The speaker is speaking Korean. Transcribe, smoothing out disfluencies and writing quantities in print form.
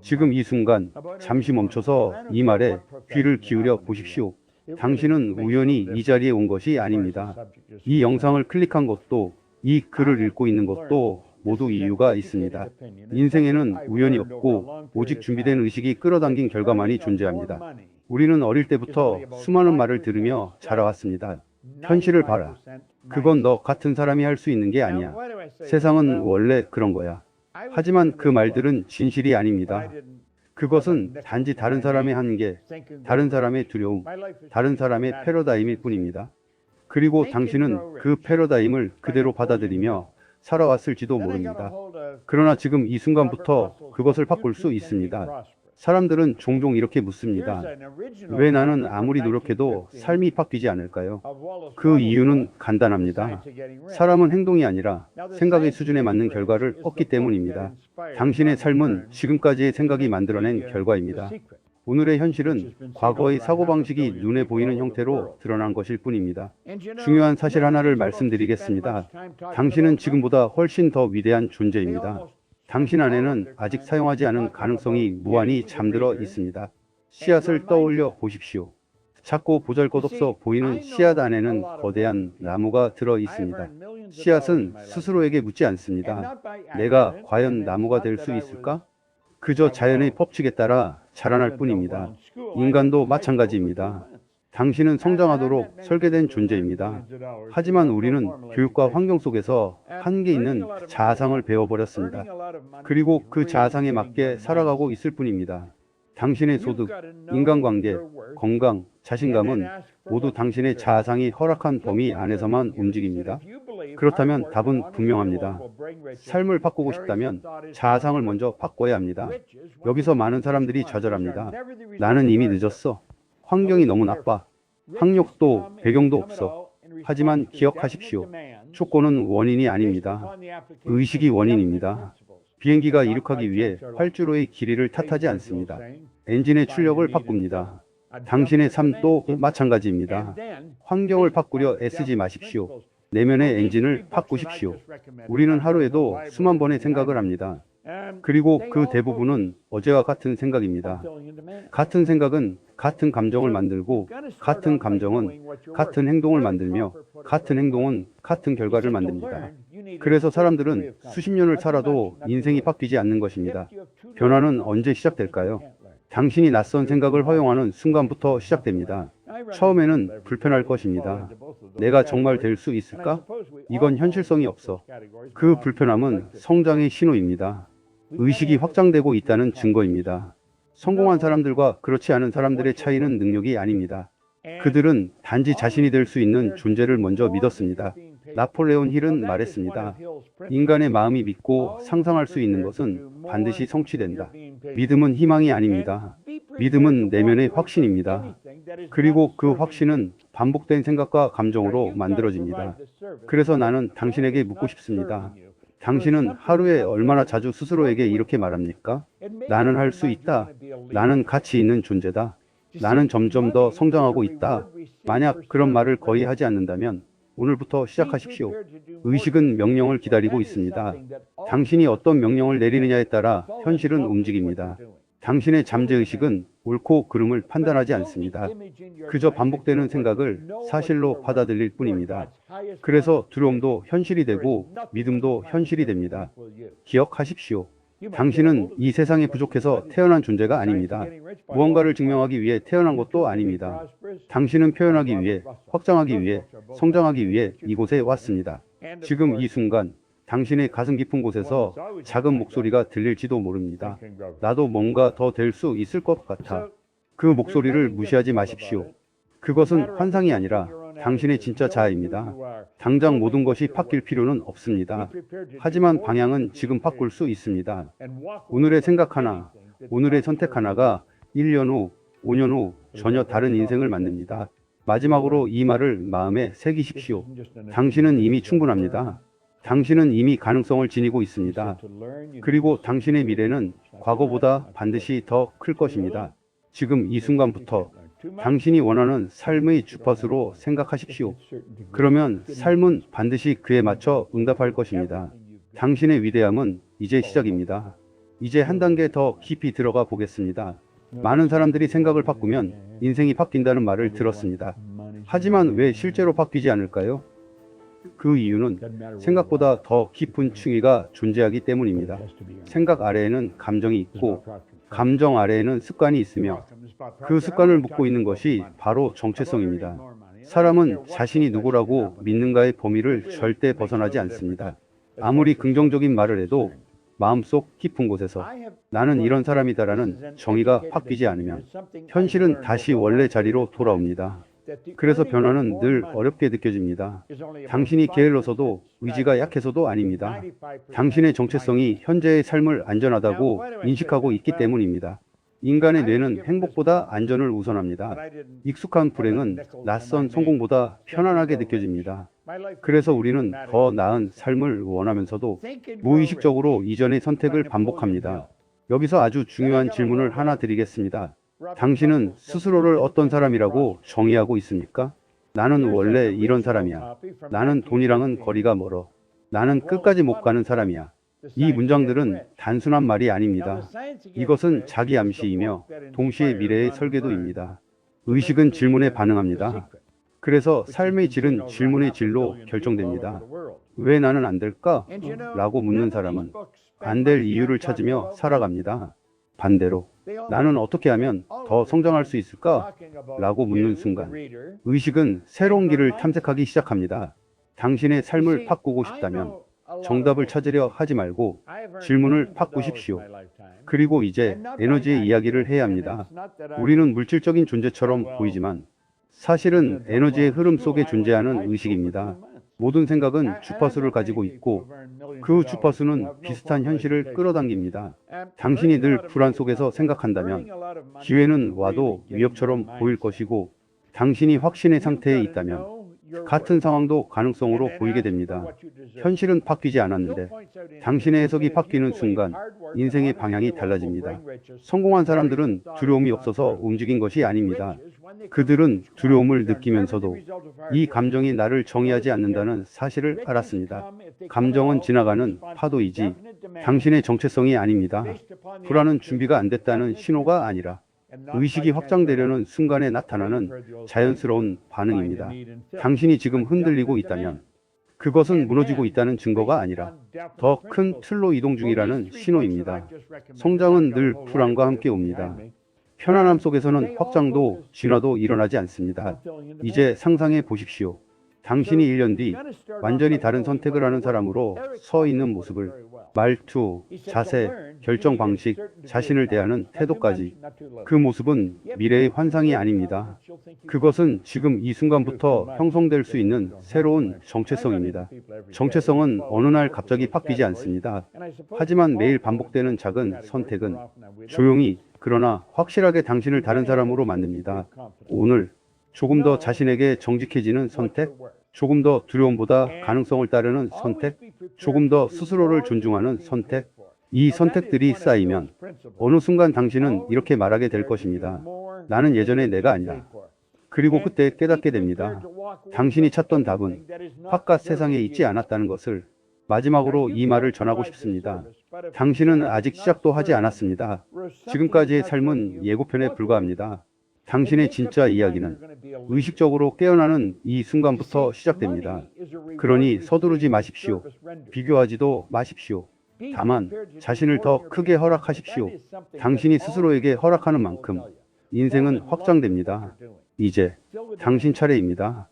지금 이 순간 잠시 멈춰서 이 말에 귀를 기울여 보십시오. 당신은 우연히 이 자리에 온 것이 아닙니다. 이 영상을 클릭한 것도, 이 글을 읽고 있는 것도 모두 이유가 있습니다. 인생에는 우연이 없고 오직 준비된 의식이 끌어당긴 결과만이 존재합니다. 우리는 어릴 때부터 수많은 말을 들으며 자라왔습니다. 현실을 봐라. 그건 너 같은 사람이 할 수 있는 게 아니야. 세상은 원래 그런 거야. 하지만 그 말들은 진실이 아닙니다. 그것은 단지 다른 사람의 한계, 다른 사람의 두려움, 다른 사람의 패러다임일 뿐입니다. 그리고 당신은 그 패러다임을 그대로 받아들이며 살아왔을지도 모릅니다. 그러나 지금 이 순간부터 그것을 바꿀 수 있습니다. 사람들은 종종 이렇게 묻습니다. 왜 나는 아무리 노력해도 삶이 바뀌지 않을까요? 그 이유는 간단합니다. 사람은 행동이 아니라 생각의 수준에 맞는 결과를 얻기 때문입니다. 당신의 삶은 지금까지의 생각이 만들어낸 결과입니다. 오늘의 현실은 과거의 사고방식이 눈에 보이는 형태로 드러난 것일 뿐입니다. 중요한 사실 하나를 말씀드리겠습니다. 당신은 지금보다 훨씬 더 위대한 존재입니다. 당신 안에는 아직 사용하지 않은 가능성이 무한히 잠들어 있습니다. 씨앗을 떠올려 보십시오. 작고 보잘것없어 보이는 씨앗 안에는 거대한 나무가 들어 있습니다. 씨앗은 스스로에게 묻지 않습니다. 내가 과연 나무가 될 수 있을까? 그저 자연의 법칙에 따라 자라날 뿐입니다. 인간도 마찬가지입니다. 당신은 성장하도록 설계된 존재입니다. 하지만 우리는 교육과 환경 속에서 한계 있는 자아상을 배워버렸습니다. 그리고 그 자아상에 맞게 살아가고 있을 뿐입니다. 당신의 소득, 인간관계, 건강, 자신감은 모두 당신의 자아상이 허락한 범위 안에서만 움직입니다. 그렇다면 답은 분명합니다. 삶을 바꾸고 싶다면 자아상을 먼저 바꿔야 합니다. 여기서 많은 사람들이 좌절합니다. 나는 이미 늦었어. 환경이 너무 나빠. 학력도 배경도 없어. 하지만 기억하십시오. 조건은 원인이 아닙니다. 의식이 원인입니다. 비행기가 이륙하기 위해 활주로의 길이를 탓하지 않습니다. 엔진의 출력을 바꿉니다. 당신의 삶도 마찬가지입니다. 환경을 바꾸려 애쓰지 마십시오. 내면의 엔진을 바꾸십시오. 우리는 하루에도 수만 번의 생각을 합니다. 그리고 그 대부분은 어제와 같은 생각입니다. 같은 생각은 같은 감정을 만들고, 같은 감정은 같은 행동을 만들며, 같은 행동은 같은 결과를 만듭니다. 그래서 사람들은 수십 년을 살아도 인생이 바뀌지 않는 것입니다. 변화는 언제 시작될까요? 당신이 낯선 생각을 허용하는 순간부터 시작됩니다. 처음에는 불편할 것입니다. 내가 정말 될 수 있을까? 이건 현실성이 없어. 그 불편함은 성장의 신호입니다. 의식이 확장되고 있다는 증거입니다. 성공한 사람들과 그렇지 않은 사람들의 차이는 능력이 아닙니다. 그들은 단지 자신이 될 수 있는 존재를 먼저 믿었습니다. 나폴레온 힐은 말했습니다. 인간의 마음이 믿고 상상할 수 있는 것은 반드시 성취된다. 믿음은 희망이 아닙니다. 믿음은 내면의 확신입니다. 그리고 그 확신은 반복된 생각과 감정으로 만들어집니다. 그래서 나는 당신에게 묻고 싶습니다. 당신은 하루에 얼마나 자주 스스로에게 이렇게 말합니까? 나는 할 수 있다. 나는 가치 있는 존재다. 나는 점점 더 성장하고 있다. 만약 그런 말을 거의 하지 않는다면 오늘부터 시작하십시오. 의식은 명령을 기다리고 있습니다. 당신이 어떤 명령을 내리느냐에 따라 현실은 움직입니다. 당신의 잠재의식은 옳고 그름을 판단하지 않습니다. 그저 반복되는 생각을 사실로 받아들일 뿐입니다. 그래서 두려움도 현실이 되고 믿음도 현실이 됩니다. 기억하십시오. 당신은 이 세상에 부족해서 태어난 존재가 아닙니다. 무언가를 증명하기 위해 태어난 것도 아닙니다. 당신은 표현하기 위해, 확장하기 위해, 성장하기 위해 이곳에 왔습니다. 지금 이 순간 당신의 가슴 깊은 곳에서 작은 목소리가 들릴지도 모릅니다. 나도 뭔가 더 될 수 있을 것 같아. 그 목소리를 무시하지 마십시오. 그것은 환상이 아니라 당신의 진짜 자아입니다. 당장 모든 것이 바뀔 필요는 없습니다. 하지만 방향은 지금 바꿀 수 있습니다. 오늘의 생각 하나, 오늘의 선택 하나가 1년 후, 5년 후 전혀 다른 인생을 만듭니다. 마지막으로 이 말을 마음에 새기십시오. 당신은 이미 충분합니다. 당신은 이미 가능성을 지니고 있습니다. 그리고 당신의 미래는 과거보다 반드시 더 클 것입니다. 지금 이 순간부터 당신이 원하는 삶의 주파수로 생각하십시오. 그러면 삶은 반드시 그에 맞춰 응답할 것입니다. 당신의 위대함은 이제 시작입니다. 이제 한 단계 더 깊이 들어가 보겠습니다. 많은 사람들이 생각을 바꾸면 인생이 바뀐다는 말을 들었습니다. 하지만 왜 실제로 바뀌지 않을까요? 그 이유는 생각보다 더 깊은 층위가 존재하기 때문입니다. 생각 아래에는 감정이 있고 감정 아래에는 습관이 있으며 그 습관을 묶고 있는 것이 바로 정체성입니다. 사람은 자신이 누구라고 믿는가의 범위를 절대 벗어나지 않습니다. 아무리 긍정적인 말을 해도 마음속 깊은 곳에서 나는 이런 사람이다라는 정의가 바뀌지 않으면 현실은 다시 원래 자리로 돌아옵니다. 그래서 변화는 늘 어렵게 느껴집니다. 당신이 게을러서도 의지가 약해서도 아닙니다. 당신의 정체성이 현재의 삶을 안전하다고 인식하고 있기 때문입니다. 인간의 뇌는 행복보다 안전을 우선합니다. 익숙한 불행은 낯선 성공보다 편안하게 느껴집니다. 그래서 우리는 더 나은 삶을 원하면서도 무의식적으로 이전의 선택을 반복합니다. 여기서 아주 중요한 질문을 하나 드리겠습니다. 당신은 스스로를 어떤 사람이라고 정의하고 있습니까? 나는 원래 이런 사람이야. 나는 돈이랑은 거리가 멀어. 나는 끝까지 못 가는 사람이야. 이 문장들은 단순한 말이 아닙니다. 이것은 자기 암시이며 동시에 미래의 설계도입니다. 의식은 질문에 반응합니다. 그래서 삶의 질은 질문의 질로 결정됩니다. 왜 나는 안 될까? 라고 묻는 사람은 안 될 이유를 찾으며 살아갑니다. 반대로 나는 어떻게 하면 더 성장할 수 있을까? 라고 묻는 순간 의식은 새로운 길을 탐색하기 시작합니다. 당신의 삶을 바꾸고 싶다면 정답을 찾으려 하지 말고 질문을 바꾸십시오. 그리고 이제 에너지의 이야기를 해야 합니다. 우리는 물질적인 존재처럼 보이지만 사실은 에너지의 흐름 속에 존재하는 의식입니다. 모든 생각은 주파수를 가지고 있고 그 주파수는 비슷한 현실을 끌어당깁니다. 당신이 늘 불안 속에서 생각한다면 기회는 와도 위협처럼 보일 것이고 당신이 확신의 상태에 있다면 같은 상황도 가능성으로 보이게 됩니다. 현실은 바뀌지 않았는데 당신의 해석이 바뀌는 순간 인생의 방향이 달라집니다. 성공한 사람들은 두려움이 없어서 움직인 것이 아닙니다. 그들은 두려움을 느끼면서도 이 감정이 나를 정의하지 않는다는 사실을 알았습니다. 감정은 지나가는 파도이지 당신의 정체성이 아닙니다. 불안은 준비가 안 됐다는 신호가 아니라 의식이 확장되려는 순간에 나타나는 자연스러운 반응입니다. 당신이 지금 흔들리고 있다면 그것은 무너지고 있다는 증거가 아니라 더 큰 틀로 이동 중이라는 신호입니다. 성장은 늘 불안과 함께 옵니다. 편안함 속에서는 확장도 진화도 일어나지 않습니다. 이제 상상해 보십시오. 당신이 1년 뒤 완전히 다른 선택을 하는 사람으로 서 있는 모습을 말투, 자세, 결정 방식, 자신을 대하는 태도까지 그 모습은 미래의 환상이 아닙니다. 그것은 지금 이 순간부터 형성될 수 있는 새로운 정체성입니다. 정체성은 어느 날 갑자기 바뀌지 않습니다. 하지만 매일 반복되는 작은 선택은 조용히 그러나 확실하게 당신을 다른 사람으로 만듭니다. 오늘 조금 더 자신에게 정직해지는 선택, 조금 더 두려움보다 가능성을 따르는 선택, 조금 더 스스로를 존중하는 선택, 이 선택들이 쌓이면 어느 순간 당신은 이렇게 말하게 될 것입니다. 나는 예전의 내가 아니라. 그리고 그때 깨닫게 됩니다. 당신이 찾던 답은 바깥 세상에 있지 않았다는 것을. 마지막으로 이 말을 전하고 싶습니다. 당신은 아직 시작도 하지 않았습니다. 지금까지의 삶은 예고편에 불과합니다. 당신의 진짜 이야기는 의식적으로 깨어나는 이 순간부터 시작됩니다. 그러니 서두르지 마십시오. 비교하지도 마십시오. 다만 자신을 더 크게 허락하십시오. 당신이 스스로에게 허락하는 만큼 인생은 확장됩니다. 이제 당신 차례입니다.